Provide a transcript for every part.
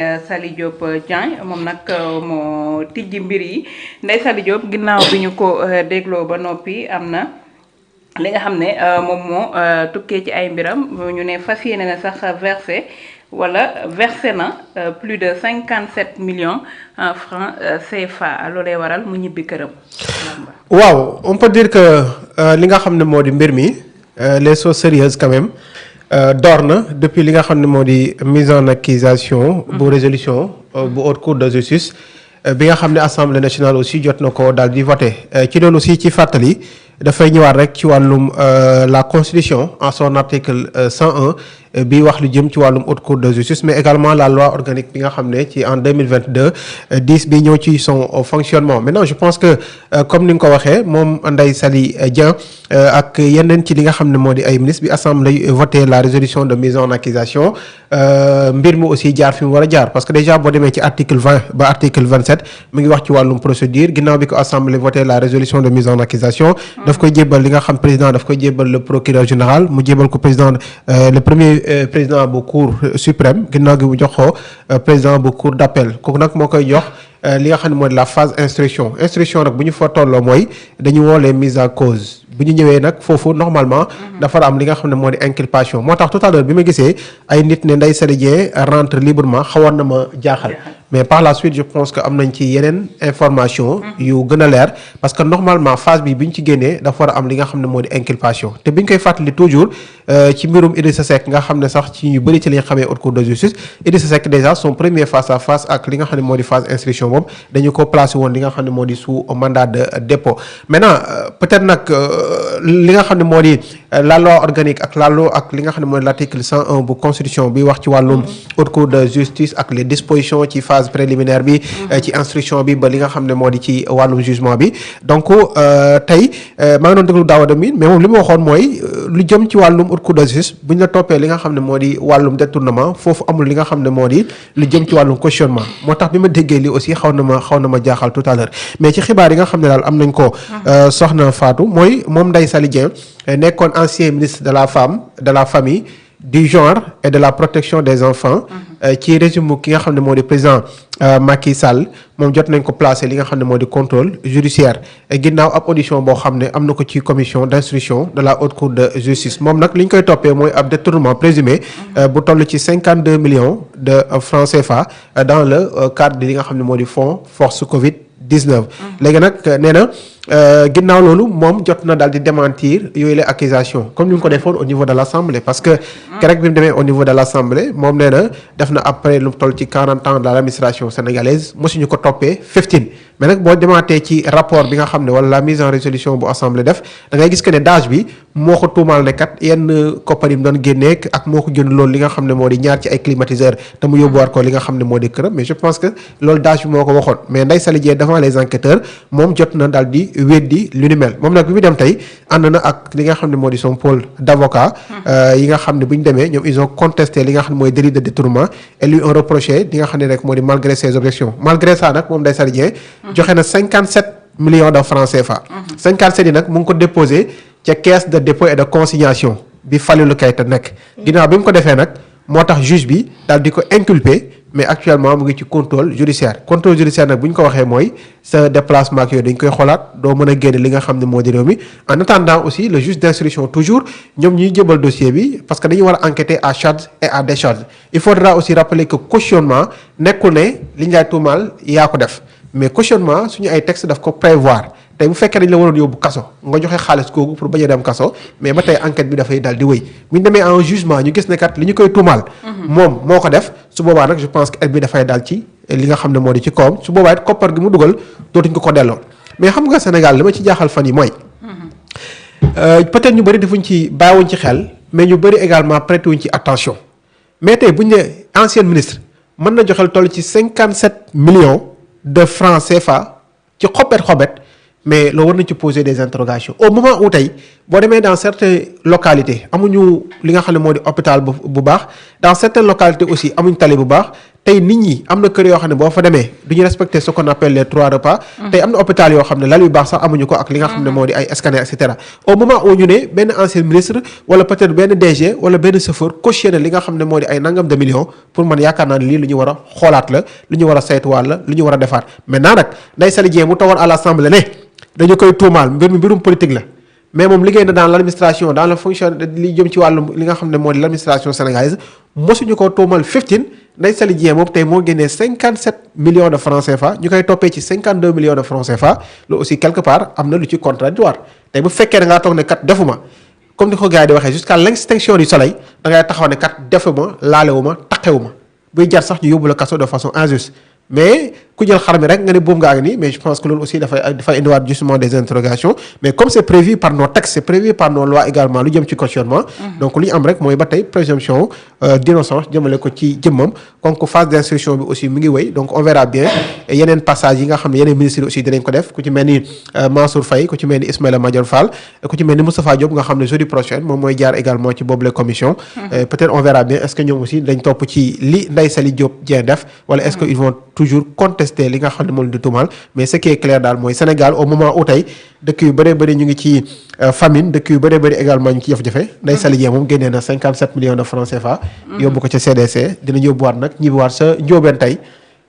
Sali Diop Dieng moom nag moo tijji mbir yi Ndeye Sali Diop ginnaaw bi ñu ko dégloo ba noppi am na li nga xam ne moom moo tukkee ci ay mbiram ñu ne fas yéene na sax versé na plus de 57 millions en francs CFA loolee waral mu ñibbi këram. waaw on peut dire que li nga xam ne moo di mbir mi les choses sérieuses quand même. door na depuis li nga xam ne moo di mise en accusation bu résolution bu haute cour de justice bi nga xam ne assemblée nationale aussi jot na ko daal di voté ci loolu aussi ci fàttali dafay ñëwaat rek ci wàllum la constitution en son article 101 bi wax lu jëm ci wàllum haute cour de justice mais également la loi organique bi nga xam ne ci en 2022 10 bi ñëw ci son fonctionnement maintenant je pense que comme ni nga ko waxee moom Ndeye Saly Dieng ak yeneen ci li nga xam ne moo di ay ministre bi assemblée voté la résolution de mise en accusation mbir mi aussi jaar fi mu war a jaar parce que déjà boo demee ci article 20 ba article 27 mu ngi wax ci wàllum procédure ginnaaw bi ko assemblée voté la résolution de mise en accusation daf koy jébbal li nga xam président daf koy jébbal le procureur général mu jébbal ko président le premier président bu cour suprême ginnaaw gi mu jox ko président bu cour d'appel kooku nag moo koy jox li nga xam ne mooy la phase instruction nag bu ñu fa tolloo mooy dañu woo les mises en cause bu ñu ñëwee nag foofu normalement dafa am li nga xam ne moo di inculpation moo tax tout à l'heure bi ma gisee ay nit ne Ndeye Saly Dieng rentre librement xawoon na ma jaaxal mais par la suite je pense que am nañ ci yeneen information yu gën a leer parce que normalement phase bi ñu ci génnee dafa war a am li nga xam ne moo di inculpation te bi ñu koy fàttali toujours ci mbirum Idrissa Seck nga xam ne sax ci ñu bëri ci li nga xamee haute cour de justice Idrissa Seck déjà son premier face à face ak li nga xam ne moo di phase instruction boobu dañu ko placé woon li nga xam ne moo di sous mandat de dépôt maintenant peut-être nag li nga xam ne moo di la loi organique ak li nga xam ne moo di l'article 101 bu constitution bi wax ci wàllum haute cour de justice ak les dispositions ci phase préliminaire bi ci instruction bi ba li nga xam ne moo di ci wàllum jugement bi donc tey maa ngi doon déglu Daouda Mine mais moom li mu waxoon mooy lu jëm ci wàllum haute cour de justice bu ñu la toppee li nga xam ne moo di wàllum détournement foofu amul li nga xam ne moo di lu jëm ci wàllum cautionnement moo tax bi ma déggee li aussi xaw na ma jaaxal tout à l'heure mais ci xibaar yi nga xam ne daal am nañ ko soxna Fatou mooy moom Ndeye Saly Dieng nekkoon ancien ministre de la femme de la famille du genre et de la protection des enfants ci régime ki nga xam ne moo di président Macky Sall moom jot nañ ko placer li nga xam ne moo di contrôle judiciaire ginnaaw ab audition boo xam ne am na ko ci commission d'instruction de la haute cour de justice moom nag li ñu koy toppee mooy ab détournement présumé bu toll ci 52 millions de francs CFA dans le cadre de li nga xam ne moo di fonds force Covid-19 léegi nag nee na ginnaaw loolu moom jot na daal di démentir yooyu les accusations comme ni mu ko defoon au niveau de l'Assemblée parce que keroog bi mu demee au niveau de l'Assemblée moom nee na def na après lu toll ci 40 ans de l'administration sénégalaise mosuñu ko toppee 15 mais nag boo demaatee ci rapport bi nga xam ne wala la mise en résolution bu Assemblée def da ngay gis que ne DAGE bi moo ko tuumaal ne kat yenn koppar yi mu doon génneek ak moo ko jënd loolu li nga xam ne moo di ñaar ci ay climatiseur te mu yóbbuwaat ko li nga xam ne moo di këram mais je pense que loolu DAGE bi moo ko waxoon mais Ndeye Saly Dieng devant les enquêteurs moom jot na daal di weddi lu ni mel moom nag bi mu dem tey ànd na ak li nga xam ne moo di son pôle d'avocat yi nga xam ne bu ñu demee ñoom ils ont contesté li nga xam ne mooy délit de détournement et lui ont reproché li nga xam ne rek moo di malgré ses objections malgré ça nag moom Ndeye Saly Dieng joxe na 57 millions de francs CFA 57 yi nag mu ngi ko déposé ca caisse de dépôt et de consignation bi Falilou Keita nekk ginnaaw bi mu ko defee nag moo tax juge bi daal di ko inculpé mais actuellement mu ngi ci contrôle judiciaire nag bu ñu ko waxee mooy sa déplacement ak yooyu dañ koy xoolaat doo mën a génne li nga xam ne moo di réew mi en attendant aussi le juge d'instruction toujours ñoom ñuy jëbal dossier bi parce que dañu war a enquêter à charge et à décharge il faudra aussi rappeler que cautionnement nekkul ne li ñu lay tuumaal yaa ko def mais cautionnement suñu ay texte daf ko prévoir tey bu fekkee dañ la waroon yóbbu kaso nga joxe xaalis googu pour bañ a dem kaso mais ba tey enquête bi dafay daal di wéy bu ñu demee en jugement ñu gis ne kat li ñu koy tuumaal moom moo ko def su boobaa nag je pense que et bi dafay daal ci li nga xam ne moo di ci kawam su boobaa it koppar gi mu dugal dootuñ ko delloo mais xam nga Sénégal li ma ci jaaxal fan yi mooy peut-être ñu bëri defuñ ci bàyyiwuñ ci xel mais ñu bëri également prêté wuñ ci attention mais tey buñ ne ancien ministre mën na joxel toll ci 57 millions de francs CFA ci xobet mais loolu war nañ ci poser des interrogations au moment où tey boo demee dans certaines localités amuñu li nga xam ne moo di hôpital bu baax dans certaines localités aussi amuñ tali bu baax tey nit ñi am na kër yoo xam ne boo fa demee du ñu respecter ce qu'on appelle les 3 repas. tey am na hôpital yoo xam ne lal yu baax sax amuñu ko ak li nga xam ne moo di ay scanner et cetera au moment où ñu ne benn ancien ministre wala peut-être benn DG wala benn chauffeur cautionné li nga xam ne moo di ay nangam de millions pour man yaakaar naa ne lii lu ñu war a xoolaat la lu ñu war a saytuwaat la lu ñu war a defaat maintenant nag Ndeye Saly Dieng mu tawoon à l'Assemblée ne dañu koy tuumaal mbirum politique la mais moom liggéey na dans l'administration dans la fonction li jëm ci wàllu li nga xam ne moo di l'administration sénégalaise mosuñu ko tuumal 15 Ndeye Saly Dieng moom tey moo génnee 57 millions de francs CFA ñu koy toppee ci 52 millions de francs CFA loolu aussi quelque part am na lu ci contradictoire tey bu fekkee da ngaa toog ne kat defuma comme ni ko gars yi di waxee jusqu'à l'extinction du soleil da ngay taxaw ne kat defuma laalewuma taqewuma buy jar sax ñu yóbbu la kaso de façon injuste mais ku jël xar mi rek nga ne buum ngaa ngi nii mais je pense que loolu aussi dafay indiwaat justement des interrogations mais comme c'est prévu par nos textes c'est prévu par nos lois également lu jëm ci cautionnement donc lu ñu am rek mooy ba tey présomption d'innocence jëmale ko ci jëmmam donc phase d'instruction bi aussi mu ngi wéy donc on verra bien yeneen passage yi nga xam ne yeneen ministres aussi dinañ ko def ku ci mel ni Mansour Faye ku ci mel ni Ismaïla Madior Fall ku ci mel ni Moustapha Diop nga xam ne jeudi prochain moom mooy jaar également ci boobule commission peut-être on verra bien est-ce que ñoom aussi dañ topp ci li Ndeye Saly Diop Dieng def wala est-ce que ils vont toujours contester li nga xam ne moom di tuumal mais ce qui est clair daal mooy Sénégal au moment où tey dëkk yu bëree bëri ñu ngi ci famine dëkk yu bëree bëri également ñu ngi ci jafe-jafe Ndeye Saly Dieng moom génnee na 57 millions de francs CFA yóbbu ko ca CDC dinañ yóbbuwaat nag ñibbiwaat sa njóobeen tey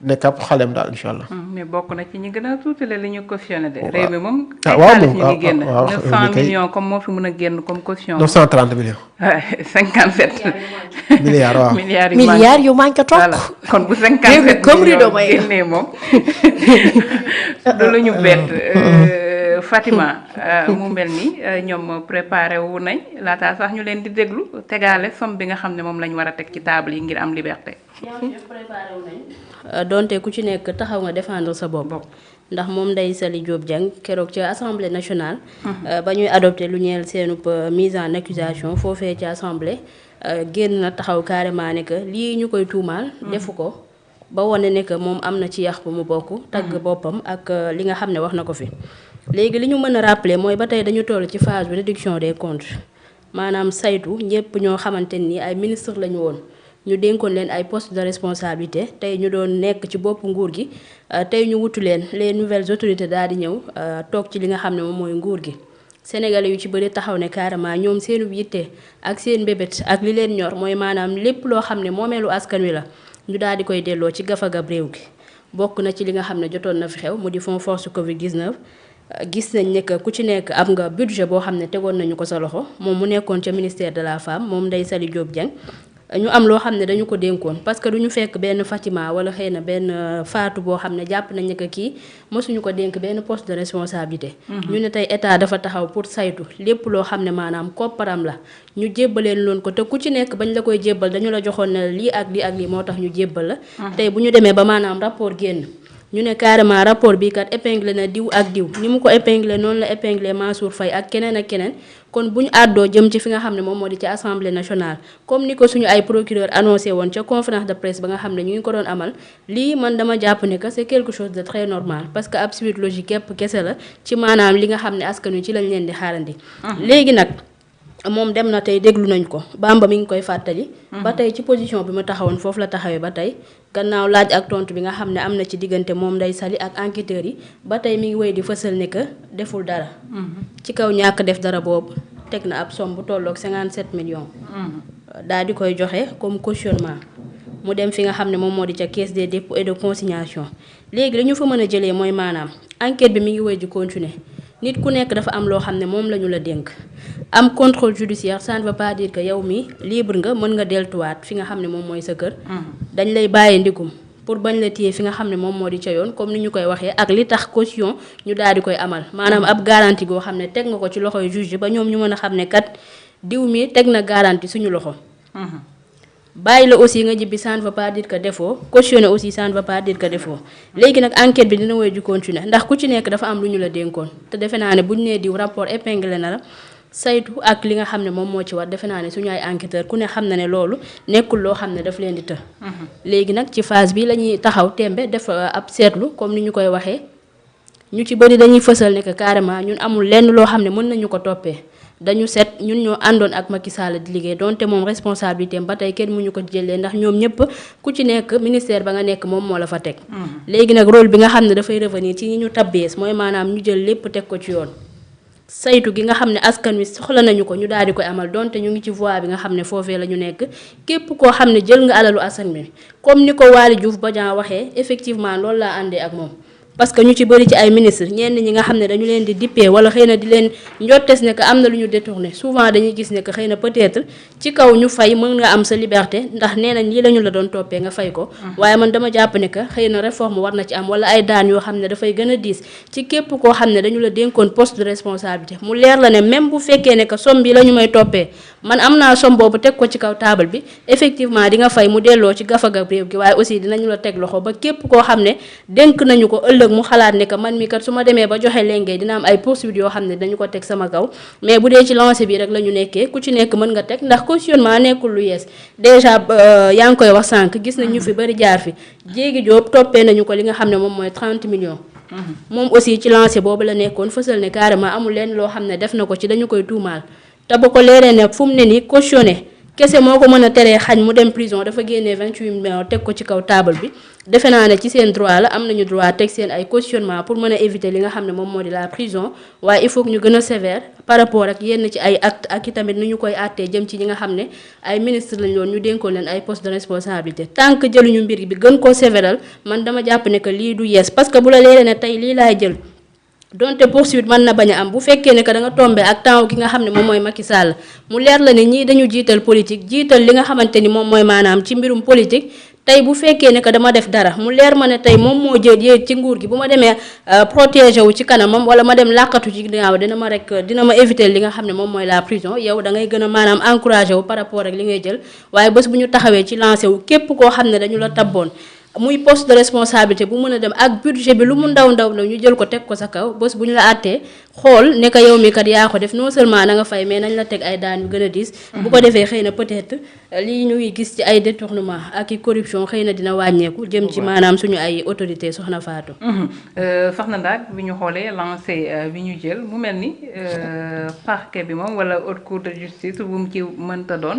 nekk ab xaleem daal incha allah. mais bokk na ci ñi gën a tuutale li ñu cautionné de. réew mi moom. waaw xaalis ñu ngi génn. 900 kay millions comme moo fi mën a génn comme caution. 930 millions. 57. milliards waaw. milliards yu manqué toog. voilà kon bu 57 millions génnee moom du lu ñu bett. Fatima mu mel ni ñoom préparé wu nañ laataa sax ñu leen di déglu tegaale somme bi nga xam ne moom lañ war a teg ci table yi ngir am liberté. préparé wu nañ. donte ku ci nekk taxaw nga défendre sa bopp. ndax moom Ndeye Saly Diop Dieng keroog ca assemblée nationale. ba ñuy adopté lu ñeel seenub mise en accusation foofee ci assemblée génn na taxaw carrément ne que lii ñu koy tuumaal. defu ko ba wane ne que moom am na ci yax bu mu bokk. tagg boppam ak li nga xam ne wax na ko fi. léegi li ñu mën a rappeler mooy ba tey dañu toll ci phase de réduction des comptes maanaam saytu ñëpp ñoo xamante ni ay ministre lañu woon ñu dénkoon leen ay postes de responsabilité tey ñu doon nekk ci bopp nguur gi tey ñu wutu leen les nouvelles autorités daal di ñëw toog ci li nga xam ne moom mooy nguur gi. Sénégalais yu ci bëri taxaw ne carrément ñoom seenu yitte ak seen mbébét ak li leen ñor mooy maanaam lépp loo xam ne moomeelu askan wi la ñu daal di koy delloo ci gafagab réew gi bokk na ci li nga xam ne jotoon na fi xew mu di fonds force Covid 19. gis nañ ne que ku ci nekk am nga budget boo xam ne tegoon nañu ko sa loxo moom mu nekkoon ca ministère de la femme moom Ndeye Saly Diop Dieng ñu am loo xam ne dañu ko dénkoon parce que du ñu fekk benn Fatima wala xëy na benn Fatou boo xam ne jàpp nañ ne que kii mosuñu ko dénk benn poste de responsabilité. ñu ne tey état dafa taxaw pour saytu lépp loo xam ne maanaam kopparam la ñu jébbaleen loon ko te ku ci nekk bañ la koy jébbal dañu la joxoon ne lii ak lii moo tax ñu jébbal la. tey bu ñu demee ba maanaam rapport génn. ñu ne carrément rapport bi kat épinglé na diw ak diw ni mu ko épinglé noonu la épinglé Mansour Faye ak keneen ak keneen kon bu ñu àddoo jëm ci fi nga xam ne moom moo di ci assemblée nationale comme ni ko suñu ay procureur annoncé woon ca conférence de presse ba nga xam ne ñu ngi ko doon amal lii man dama jàpp ne que c'est quelque chose de très normal parce que ab suite logique képp kese la ci maanaam li nga xam ne askan wi ci lañ leen di xaarandi. léegi nag moom dem na tey déglu nañ ko Bamba mi ngi koy fàttali. ba tey ci position bi mu taxawoon foofu la taxawee ba tey gannaaw laaj ak tontu bi nga xam ne am na ci diggante moom Ndeye Saly ak enquêteurs yi ba tey mi ngi wéy di fësal ne que deful dara. ci kaw ñàkk def dara boobu teg na ab somme bu tolloog 57 millions. daal di koy joxe comme cautionnement mu dem fi nga xam ne moom moo di ca caisse des dépôts et de consignation léegi li ñu fa mën a jëlee mooy maanaam enquête bi mi ngi wéy di continuer. nit ku nekk dafa am loo xam ne moom la ñu la dénk am contrôle judiciaire ça ne veut pas dire que yow mi libre nga mën nga deltuwaat fi nga xam ne moom mooy sa kër. dañ lay bàyyee ndigum pour bañ la téye fi nga xam ne moom moo di ca yoon comme ni ñu koy waxee ak li tax caution ñu daal di koy amal maanaam ab garantie goo xam ne teg nga ko ci loxoy juge ba ñoom ñu mën a xam ne kat diw mi teg na garantie suñu loxo. bàyyi la aussi nga jibbi ça ne veut pas dire que defoo cautionner aussi ça ne veut pas dire que defoo léegi nag enquête bi dina woy ju continuer ndax ku ci nekk dafa am lu ñu la dénkoon te defe naa ne bu ñu nee diw rapport épinglé na la saytu ak li nga xam ne moom moo ci war defe naa ne suñu ay enquêteur ku ne xam na ne loolu nekkul loo xam ne daf leen di të. léegi nag ci phase bi la ñuy taxaw tembe def ab seetlu comme ni ñu koy waxee ñu ci bëri dañuy fësal ne que carrément ñun amul lenn loo xam ne mën nañu ko toppee dañu set ñun ñoo àndoon ak Macky Sall di liggéey donte moom responsabilité am ba tey kenn mu ñu ko jëlee ndax ñoom ñëpp ku ci nekk ministère ba nga nekk moom moo la fa teg. léegi nag rôle bi nga xam ne dafay revenir ci ñi ñu tabbees mooy maanaam ñu jël lépp teg ko ci yoon. saytu gi nga xam ne askan wi soxla nañu ko ñu daal di koy amal donte ñu ngi ci voie bi nga xam ne foofee la ñu nekk képp koo xam ne jël nga alalu askan bi comme ni ko Waly Diouf Bodian waxee effectivement loolu laa àndee ak moom. parce que ñu ci bëri ci ay ministre ñenn ñi nga xam ne dañu leen di dippee wala xëy na di leen njottees ne que am na lu ñu détourné souvent dañuy gis ne que xëy na peut-être ci kaw ñu fay mën nga am sa liberté ndax nee nañ lii la ñu la doon toppee nga fay ko. waaye man dama jàpp ne que xëy na réforme war na ci am wala ay daan yoo xam ne dafay gën a diis ci képp koo xam ne dañu la dénkoon poste de responsabilité mu leer la ne même bu fekkee ne que somme bi la ñu may toppee man am naa somme boobu teg ko ci kaw table bi effectivement di nga fay mu delloo ci gafaga réew gi waaye aussi dinañu la teg loxo ba képp koo xam ne dénk nañu ko ëllëg mu xalaat ne que man mi kat su ma demee ba joxe lenge dina am ay poursuites yoo xam ne dañu ko teg sama kaw mais bu dee ci lancé bi rek la ñu nekkee ku ci nekk mën nga teg ndax cautionnement nekkul lu yees déjà yaa ngi koy wax sànq gis nañ ñu fi bari jaar fi Jéegi Jóob toppee nañu ko li nga xam ne moom mooy 30 millions. moom aussi ci lancé boobu la nekkoon fësal ne carrément amul leen loo xam ne def na ko ci dañu koy tuumaal te ba ko leeree ne fu mu ne nii cautionné kese moo ko mën a teree xañ mu dem prison dafa génnee 28 millions teg ko ci kaw table bi defe naa ne ci seen droit la am nañu droit teg seen ay cautionnement pour mën a éviter li nga xam ne moom moo di la prison waaye il faut que ñu gën a sévère par rapport ak yenn ci ay acte ak i tamit nu ñu koy àttee jëm ci ñi nga xam ne ay ministre lañ doon ñu dénkoon leen ay poste de responsabilité tant que jëluñu mbir bi gën koo sévéral man dama jàpp ne que lii du yees parce que bu la leeree ne tey lii laay jël donte poursuite mën na bañ a am bu fekkee ne que da nga tombé ak temps ki nga xam ne moom mooy Macky Sall mu leer la ne ñii dañu jiital politique jiital li nga xamante ni moom mooy maanaam ci mbirum politique tey bu fekkee ne que dama def dara mu leer ma ne tey moom moo jël yéeg ci nguur gi bu ma demee protégé wu ci kanamam wala ma dem làqatu ci ginnaaw dina ma éviter li nga xam ne moom mooy la prison yow da ngay gën a maanaam encouragé wu par rapport ak li ngay jël waaye bés bu ñu taxawee ci lancé wu képp koo xam ne dañu la tabboon muy poste de responsabilité bu mën a dem ak budget bi lu mu ndaw ndaw la ñu jël ko teg ko sa kaw bés bu ñu la àttee xool ne que yow mi kat yaa ko def non seulement na nga fay mais nañ la teg ay daan yu gën a diis. bu ko defee xëy na peut-être lii ñuy gis ci ay détournement ak i corruption xëy na dina wàññeeku. jëm ci maanaam suñu ay autorité soxna Fatou. soxna Ndack bi ñu xoolee lancé bi ñu jël mu mel ni parquet bi moom wala haute cour de justice bu mu ci mënta doon.